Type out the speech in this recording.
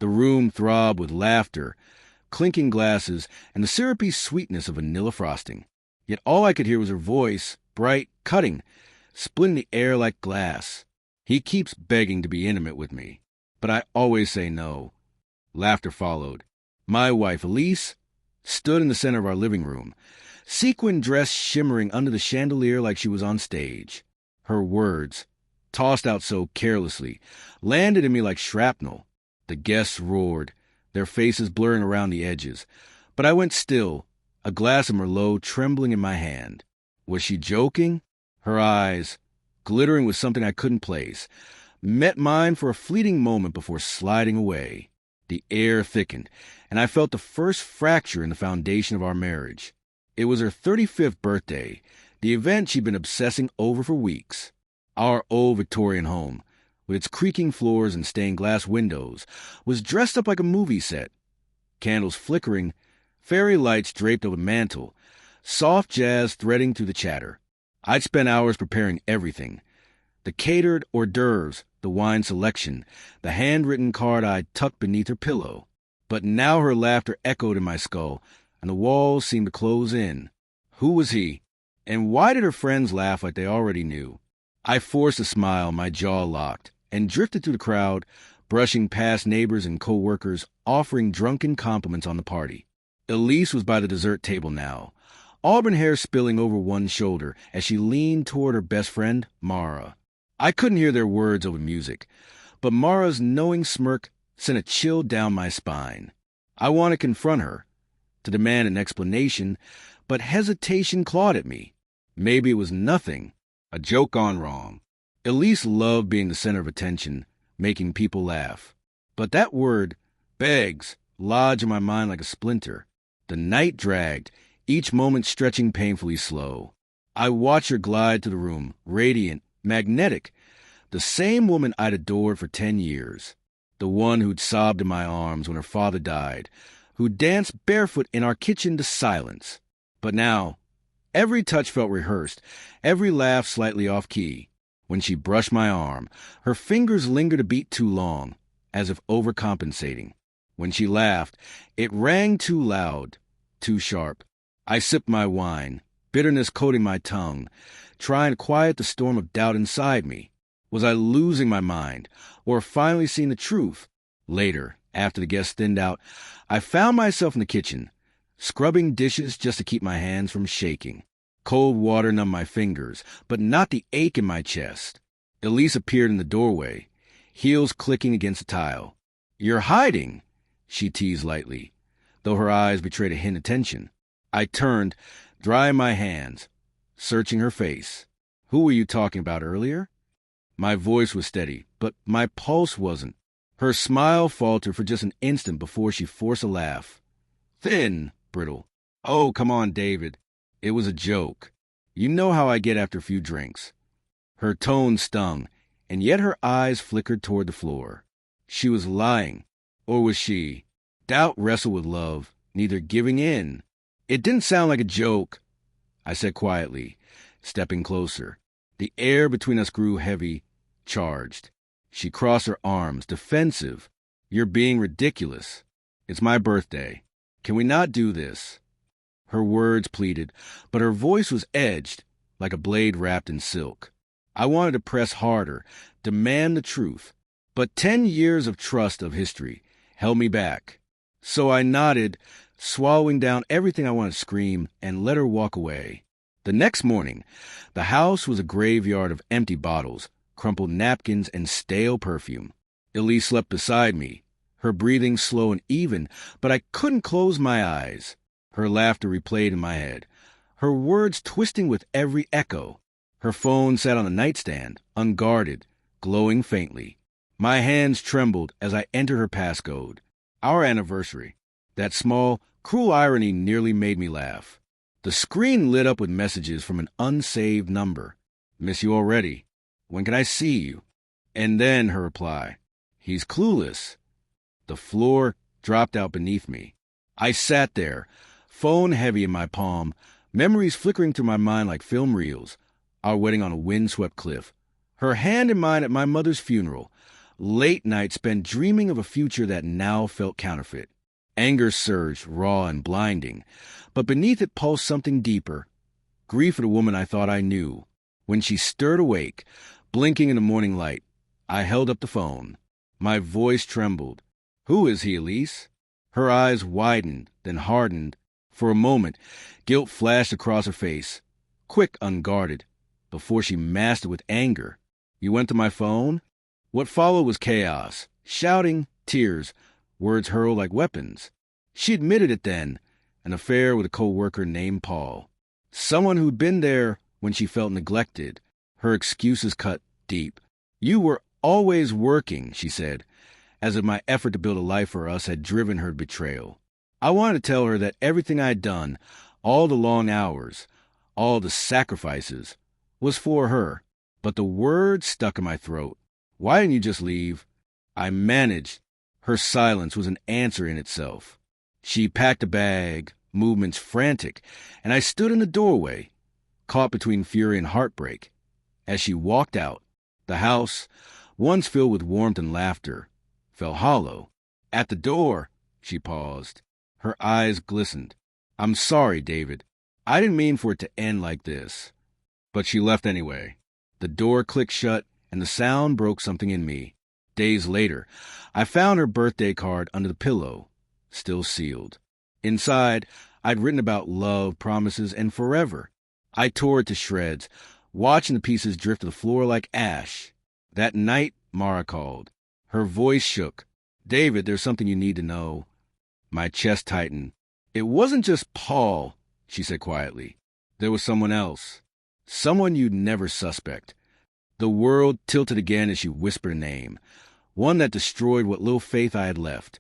The room throbbed with laughter, clinking glasses, and the syrupy sweetness of vanilla frosting. Yet all I could hear was her voice, bright, cutting, splitting the air like glass. He keeps begging to be intimate with me, but I always say no. Laughter followed. My wife, Elise, stood in the center of our living room, sequin dress shimmering under the chandelier like she was on stage. Her words, tossed out so carelessly, landed in me like shrapnel. The guests roared, their faces blurring around the edges. But I went still, a glass of Merlot trembling in my hand. Was she joking? Her eyes, glittering with something I couldn't place, met mine for a fleeting moment before sliding away. The air thickened, and I felt the first fracture in the foundation of our marriage. It was her 35th birthday, the event she'd been obsessing over for weeks. Our old Victorian home, with its creaking floors and stained glass windows, was dressed up like a movie set. Candles flickering, fairy lights draped over the mantel, soft jazz threading through the chatter. I'd spent hours preparing everything. The catered hors d'oeuvres, the wine selection, the handwritten card I'd tucked beneath her pillow. But now her laughter echoed in my skull, and the walls seemed to close in. Who was he? And why did her friends laugh like they already knew? I forced a smile, my jaw locked, and drifted through the crowd, brushing past neighbors and co-workers, offering drunken compliments on the party. Elise was by the dessert table now, auburn hair spilling over one shoulder as she leaned toward her best friend, Mara. I couldn't hear their words over music, but Mara's knowing smirk sent a chill down my spine. I wanted to confront her, to demand an explanation, but hesitation clawed at me. Maybe it was nothing, a joke gone wrong. Elise loved being the center of attention, making people laugh. But that word, begs, lodged in my mind like a splinter. The night dragged, each moment stretching painfully slow. I watched her glide to the room, radiant, magnetic, the same woman I'd adored for 10 years. The one who'd sobbed in my arms when her father died, who danced barefoot in our kitchen to silence. But now, every touch felt rehearsed, every laugh slightly off-key. When she brushed my arm, her fingers lingered a beat too long, as if overcompensating. When she laughed, it rang too loud, too sharp. I sipped my wine, bitterness coating my tongue, trying to quiet the storm of doubt inside me. Was I losing my mind, or finally seeing the truth? Later, after the guests thinned out, I found myself in the kitchen, scrubbing dishes just to keep my hands from shaking. Cold water numbed my fingers, but not the ache in my chest. Elise appeared in the doorway, heels clicking against the tile. "You're hiding," she teased lightly, though her eyes betrayed a hint of tension. I turned, drying my hands, searching her face. "Who were you talking about earlier?" My voice was steady, but my pulse wasn't. Her smile faltered for just an instant before she forced a laugh. Thin, brittle. "Oh, come on, David. It was a joke. You know how I get after a few drinks." Her tone stung, and yet her eyes flickered toward the floor. She was lying. Or was she? Doubt wrestled with love, neither giving in. "It didn't sound like a joke," I said quietly, stepping closer. The air between us grew heavy, charged. She crossed her arms, defensive. "You're being ridiculous. It's my birthday. Can we not do this?" Her words pleaded, but her voice was edged, like a blade wrapped in silk. I wanted to press harder, demand the truth, but 10 years of trust of history held me back. So I nodded, swallowing down everything I wanted to scream, and let her walk away. The next morning, the house was a graveyard of empty bottles, crumpled napkins, and stale perfume. Elise slept beside me, her breathing slow and even, but I couldn't close my eyes. Her laughter replayed in my head, her words twisting with every echo. Her phone sat on the nightstand, unguarded, glowing faintly. My hands trembled as I entered her passcode. Our anniversary. That small, cruel irony nearly made me laugh. The screen lit up with messages from an unsaved number. "Miss you already. When can I see you?" And then her reply. "He's clueless." The floor dropped out beneath me. I sat there, phone heavy in my palm, memories flickering through my mind like film reels. Our wedding on a windswept cliff. Her hand in mine at my mother's funeral. Late nights spent dreaming of a future that now felt counterfeit. Anger surged, raw and blinding, but beneath it pulsed something deeper. Grief for the woman I thought I knew. When she stirred awake, blinking in the morning light, I held up the phone. My voice trembled. "Who is he, Elise?" Her eyes widened, then hardened. For a moment, guilt flashed across her face, quick, unguarded, before she masked it with anger. "You went to my phone?" What followed was chaos. Shouting, tears, words hurled like weapons. She admitted it then, an affair with a co-worker named Paul. Someone who'd been there when she felt neglected. Her excuses cut deep. "You were always working," she said, as if my effort to build a life for us had driven her to betrayal. I wanted to tell her that everything I'd done, all the long hours, all the sacrifices, was for her. But the words stuck in my throat. "Why didn't you just leave?" I managed. Her silence was an answer in itself. She packed a bag, movements frantic, and I stood in the doorway, caught between fury and heartbreak. As she walked out, the house, once filled with warmth and laughter, felt hollow. At the door, she paused. Her eyes glistened. "I'm sorry, David. I didn't mean for it to end like this." But she left anyway. The door clicked shut, and the sound broke something in me. Days later, I found her birthday card under the pillow, still sealed. Inside, I'd written about love, promises, and forever. I tore it to shreds, watching the pieces drift to the floor like ash. That night, Mara called. Her voice shook. "David, there's something you need to know." My chest tightened. "It wasn't just Paul," she said quietly. "There was someone else. Someone you'd never suspect." The world tilted again as she whispered a name, one that destroyed what little faith I had left.